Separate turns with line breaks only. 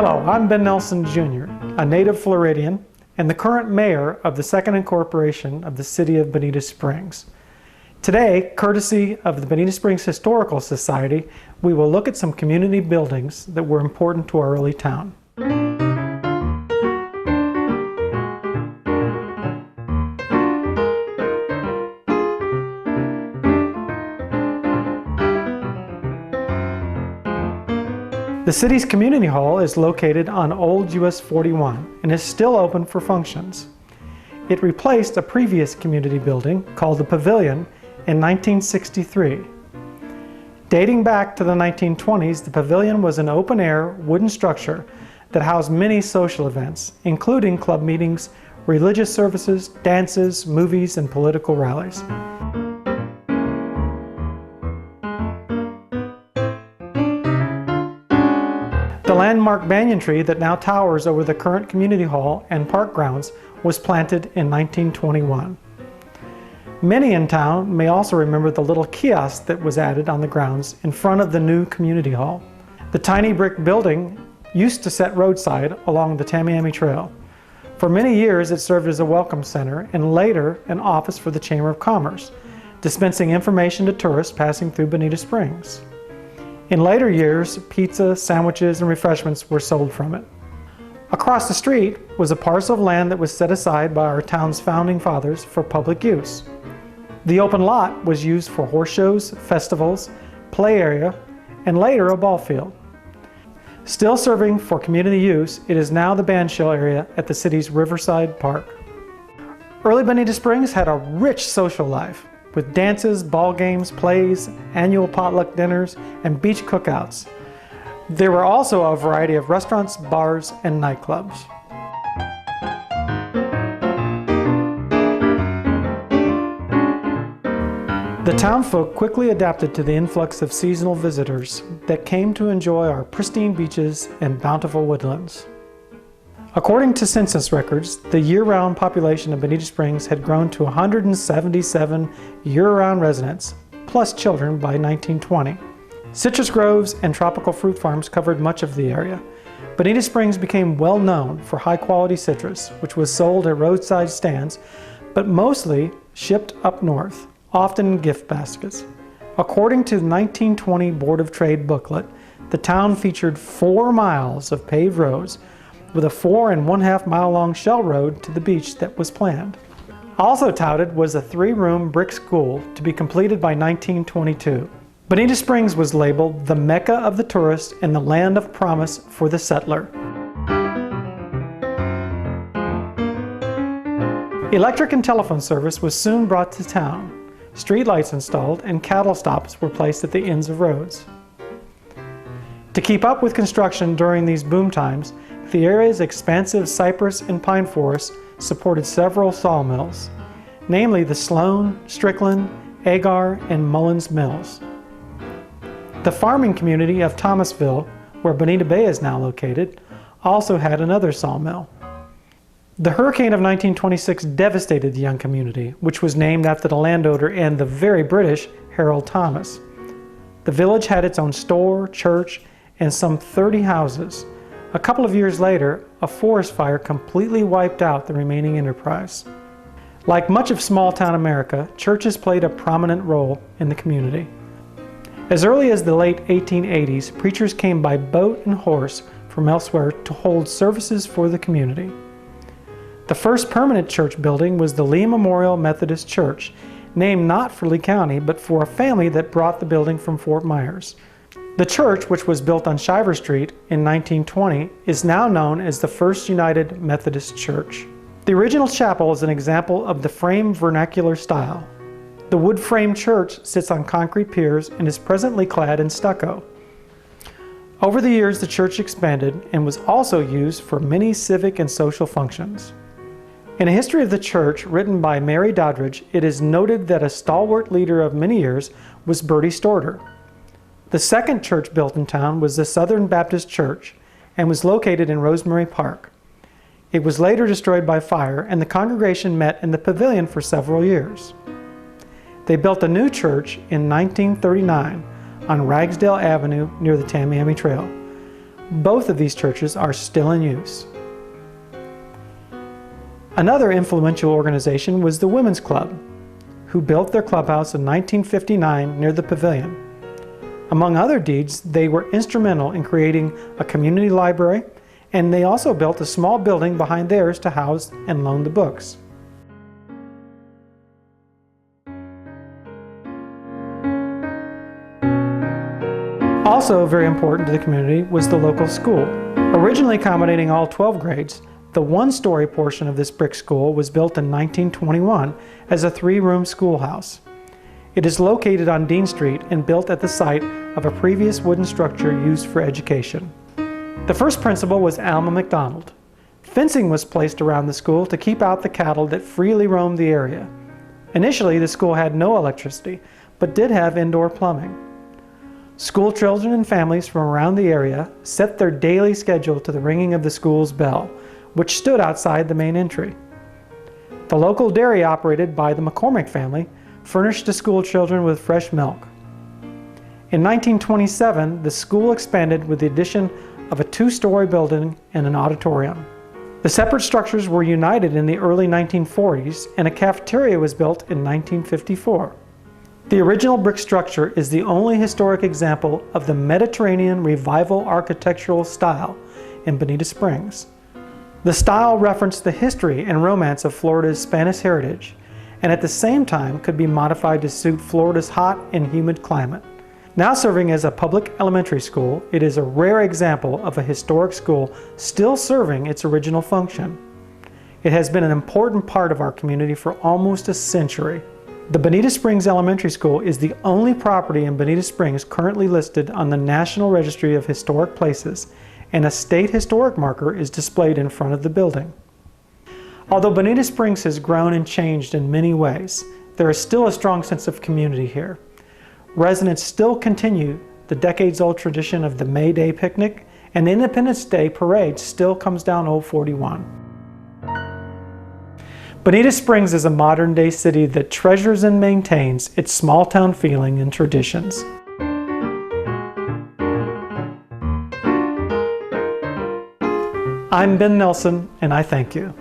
Hello, I'm Ben Nelson Jr., a native Floridian and the current mayor of the second incorporation of the city of Bonita Springs. Today, courtesy of the Bonita Springs Historical Society, we will look at some community buildings that were important to our early town. The city's community hall is located on Old US 41 and is still open for functions. It replaced a previous community building called the Pavilion in 1963. Dating back to the 1920s, the Pavilion was an open-air wooden structure that housed many social events, including club meetings, religious services, dances, movies, and political rallies. The landmark banyan tree that now towers over the current community hall and park grounds was planted in 1921. Many in town may also remember the little kiosk that was added on the grounds in front of the new community hall. The tiny brick building used to sit roadside along the Tamiami Trail. For many years it served as a welcome center and later an office for the Chamber of Commerce, dispensing information to tourists passing through Bonita Springs. In later years, pizza, sandwiches, and refreshments were sold from it. Across the street was a parcel of land that was set aside by our town's founding fathers for public use. The open lot was used for horse shows, festivals, play area, and later a ball field. Still serving for community use, it is now the band shell area at the city's Riverside Park. Early Bonita Springs had a rich social life, with dances, ball games, plays, annual potluck dinners, and beach cookouts. There were also a variety of restaurants, bars, and nightclubs. The townfolk quickly adapted to the influx of seasonal visitors that came to enjoy our pristine beaches and bountiful woodlands. According to census records, the year-round population of Bonita Springs had grown to 177 year-round residents, plus children by 1920. Citrus groves and tropical fruit farms covered much of the area. Bonita Springs became well known for high-quality citrus, which was sold at roadside stands, but mostly shipped up north, often in gift baskets. According to the 1920 Board of Trade booklet, the town featured 4 miles of paved roads, with a 4.5 mile long shell road to the beach that was planned. Also touted was a 3-room brick school to be completed by 1922. Bonita Springs was labeled the Mecca of the tourist and the land of promise for the settler. Electric and telephone service was soon brought to town. Streetlights installed and cattle stops were placed at the ends of roads. To keep up with construction during these boom times, the area's expansive cypress and pine forests supported several sawmills, namely the Sloan, Strickland, Agar, and Mullins Mills. The farming community of Thomasville, where Bonita Bay is now located, also had another sawmill. The hurricane of 1926 devastated the young community, which was named after the landowner and the very British Harold Thomas. The village had its own store, church, and some 30 houses. A couple of years later, a forest fire completely wiped out the remaining enterprise. Like much of small-town America, churches played a prominent role in the community. As early as the late 1880s, preachers came by boat and horse from elsewhere to hold services for the community. The first permanent church building was the Lee Memorial Methodist Church, named not for Lee County, but for a family that brought the building from Fort Myers. The church, which was built on Shiver Street in 1920, is now known as the First United Methodist Church. The original chapel is an example of the frame vernacular style. The wood frame church sits on concrete piers and is presently clad in stucco. Over the years, the church expanded and was also used for many civic and social functions. In a history of the church written by Mary Doddridge, it is noted that a stalwart leader of many years was Bertie Storter. The second church built in town was the Southern Baptist Church and was located in Rosemary Park. It was later destroyed by fire and the congregation met in the pavilion for several years. They built a new church in 1939 on Ragsdale Avenue near the Tamiami Trail. Both of these churches are still in use. Another influential organization was the Women's Club, who built their clubhouse in 1959 near the pavilion. Among other deeds, they were instrumental in creating a community library, and they also built a small building behind theirs to house and loan the books. Also very important to the community was the local school. Originally accommodating all 12 grades, the one-story portion of this brick school was built in 1921 as a 3-room schoolhouse. It is located on Dean Street and built at the site of a previous wooden structure used for education. The first principal was Alma McDonald. Fencing was placed around the school to keep out the cattle that freely roamed the area. Initially, the school had no electricity, but did have indoor plumbing. School children and families from around the area set their daily schedule to the ringing of the school's bell, which stood outside the main entry. The local dairy operated by the McCormick family furnished the school children with fresh milk. In 1927, the school expanded with the addition of a 2-story building and an auditorium. The separate structures were united in the early 1940s, and a cafeteria was built in 1954. The original brick structure is the only historic example of the Mediterranean Revival architectural style in Bonita Springs. The style referenced the history and romance of Florida's Spanish heritage, and at the same time could be modified to suit Florida's hot and humid climate. Now serving as a public elementary school, it is a rare example of a historic school still serving its original function. It has been an important part of our community for almost a century. The Bonita Springs Elementary School is the only property in Bonita Springs currently listed on the National Registry of Historic Places, and a state historic marker is displayed in front of the building. Although Bonita Springs has grown and changed in many ways, there is still a strong sense of community here. Residents still continue the decades-old tradition of the May Day picnic, and the Independence Day parade still comes down Old 41. Bonita Springs is a modern-day city that treasures and maintains its small-town feeling and traditions. I'm Ben Nelson, and I thank you.